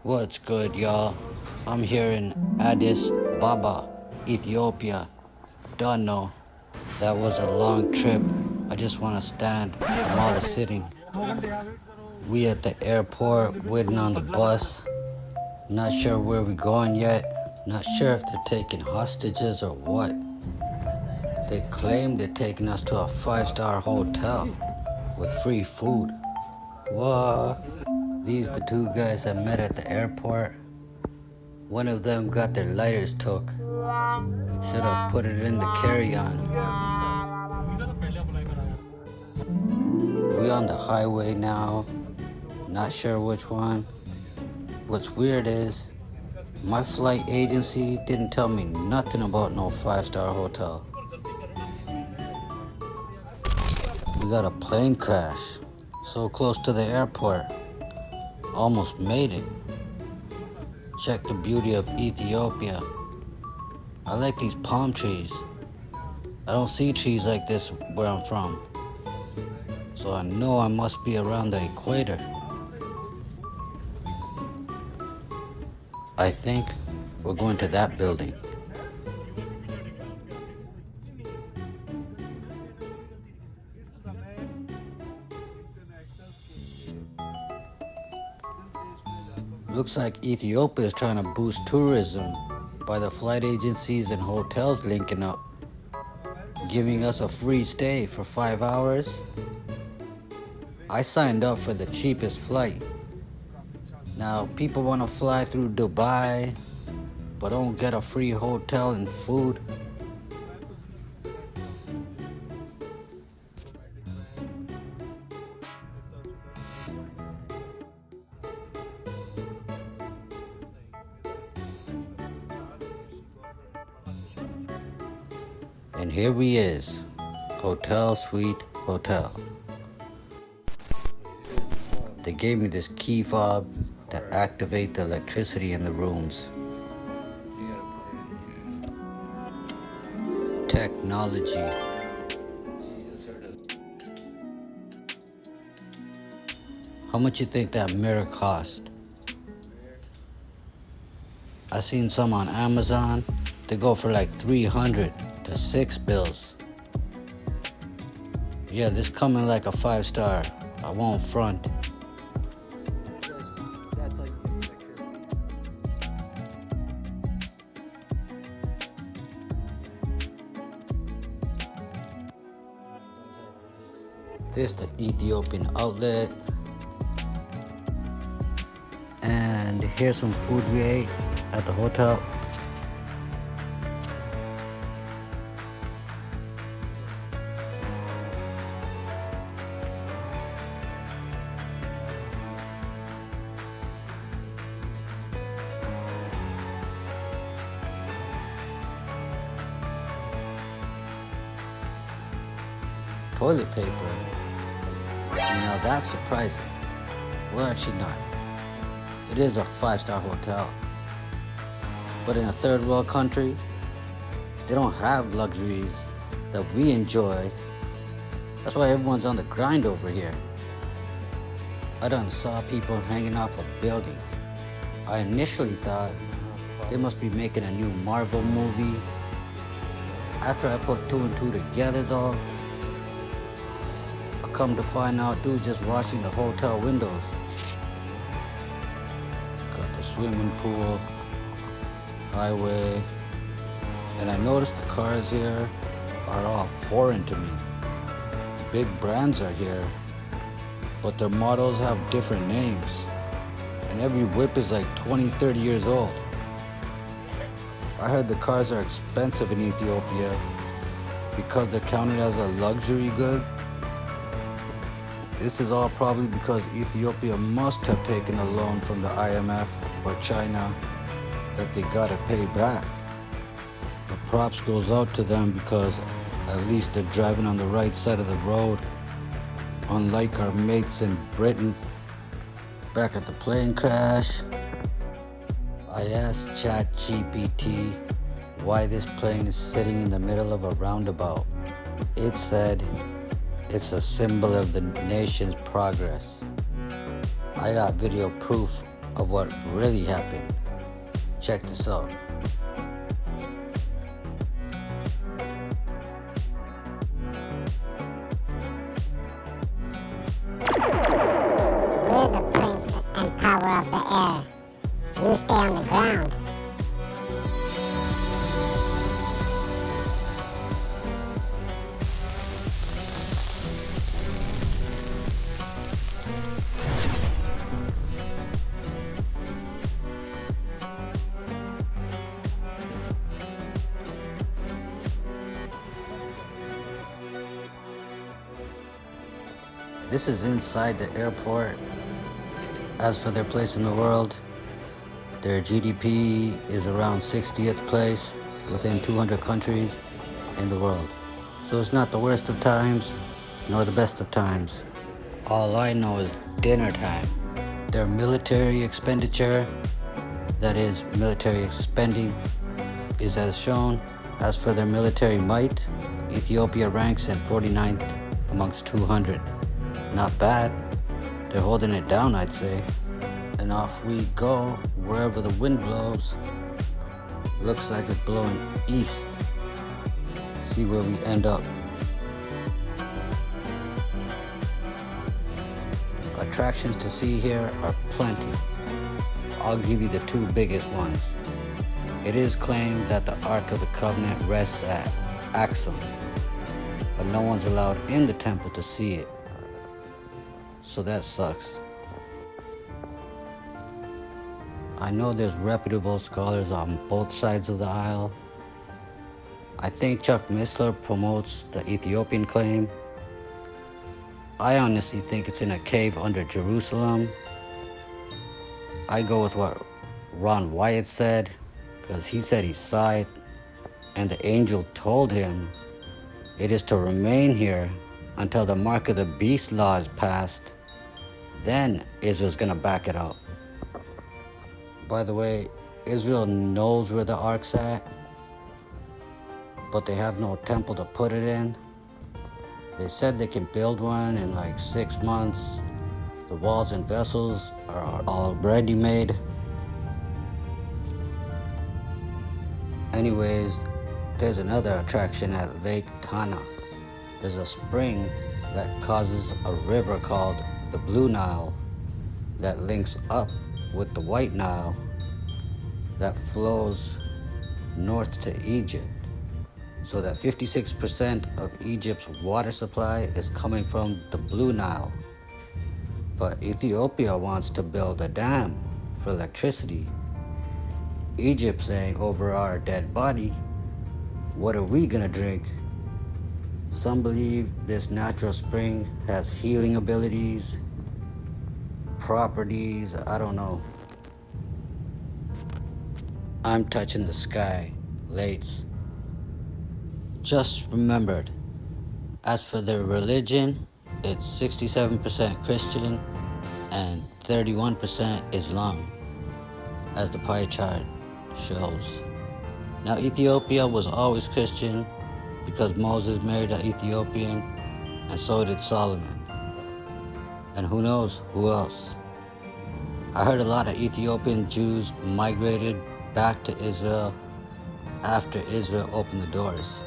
What's good, y'all? I'm here in Addis, Ababa, Ethiopia. Don't know. That was a long trip. I just want to stand from all the sitting. We at the airport waiting on the bus. Not sure where we're going yet. Not sure if they're taking hostages or what. They claim they're taking us to a 5-star hotel with free food. What? These the two guys I met at the airport. One of them got their lighters took. Should have put it in the carry-on. We on the highway now. Not sure which one. What's weird is, my flight agency didn't tell me nothing about no 5-star hotel. We got a plane crash. So close to the airport. Almost made it. Check the beauty of Ethiopia. I like these palm trees. I don't see trees like this where I'm from. So I know I must be around the equator. I think we're going to that building. Looks like Ethiopia is trying to boost tourism by the flight agencies and hotels linking up, giving us a free stay for 5 hours. I signed up for the cheapest flight. Now, people want to fly through Dubai, but don't get a free hotel and food. And here we is, Hotel Suite Hotel. They gave me this key fob to activate the electricity in the rooms. Technology. How much you think that mirror cost? I seen some on Amazon. They go for like 300 to 6 bills. Yeah, this coming like a 5-star. I won't front. This the Ethiopian outlet. And here's some food we ate at the hotel. Toilet paper. See, now that's surprising. Well, actually not. It is a 5-star hotel. But in a third world country, they don't have luxuries that we enjoy. That's why everyone's on the grind over here. I done saw people hanging off of buildings. I initially thought they must be making a new Marvel movie. After I put 2 and 2 together though, come to find out, dude just washing the hotel windows. Got the swimming pool, highway, and I noticed the cars here are all foreign to me. Big brands are here, but their models have different names, and every whip is like 20, 30 years old. I heard the cars are expensive in Ethiopia because they're counted as a luxury good. This is all probably because Ethiopia must have taken a loan from the IMF or China that they gotta pay back. The props goes out to them because at least they're driving on the right side of the road, unlike our mates in Britain. Back at the plane crash, I asked ChatGPT why this plane is sitting in the middle of a roundabout. It said, it's a symbol of the nation's progress. I got video proof of what really happened. Check this out. We're the prince and power of the air. You stay on the ground. This is inside the airport. As for their place in the world, their GDP is around 60th place within 200 countries in the world. So it's not the worst of times, nor the best of times. All I know is dinner time. Their military expenditure, that is, military spending, is as shown. As for their military might, Ethiopia ranks in 49th amongst 200. Not bad. They're holding it down, I'd say. And off we go wherever the wind blows. Looks like it's blowing east. See where we end up. Attractions to see here are plenty. I'll give you the two biggest ones. It is claimed that the Ark of the Covenant rests at Axum, but no one's allowed in the temple to see it. So that sucks. I know there's reputable scholars on both sides of the aisle. I think Chuck Missler promotes the Ethiopian claim. I honestly think it's in a cave under Jerusalem. I go with what Ron Wyatt said, because he said he saw it, and the angel told him it is to remain here until the mark of the beast law is passed. Then Israel's gonna back it up. By the way, Israel knows where the ark's at, but they have no temple to put it in. They said they can build one in like 6 months. The walls and vessels are already made. Anyways, there's another attraction at Lake Tana. There's a spring that causes a river called the Blue Nile that links up with the White Nile that flows north to Egypt. So that 56% of Egypt's water supply is coming from the Blue Nile. But Ethiopia wants to build a dam for electricity. Egypt saying over our dead body, what are we gonna drink? Some believe this natural spring has healing abilities, properties, I don't know. I'm touching the sky, Lates. Just remembered, as for their religion, it's 67% Christian and 31% Islam, as the pie chart shows. Now Ethiopia was always Christian because Moses married an Ethiopian, and so did Solomon. And who knows who else. I heard a lot of Ethiopian Jews migrated back to Israel after Israel opened the doors.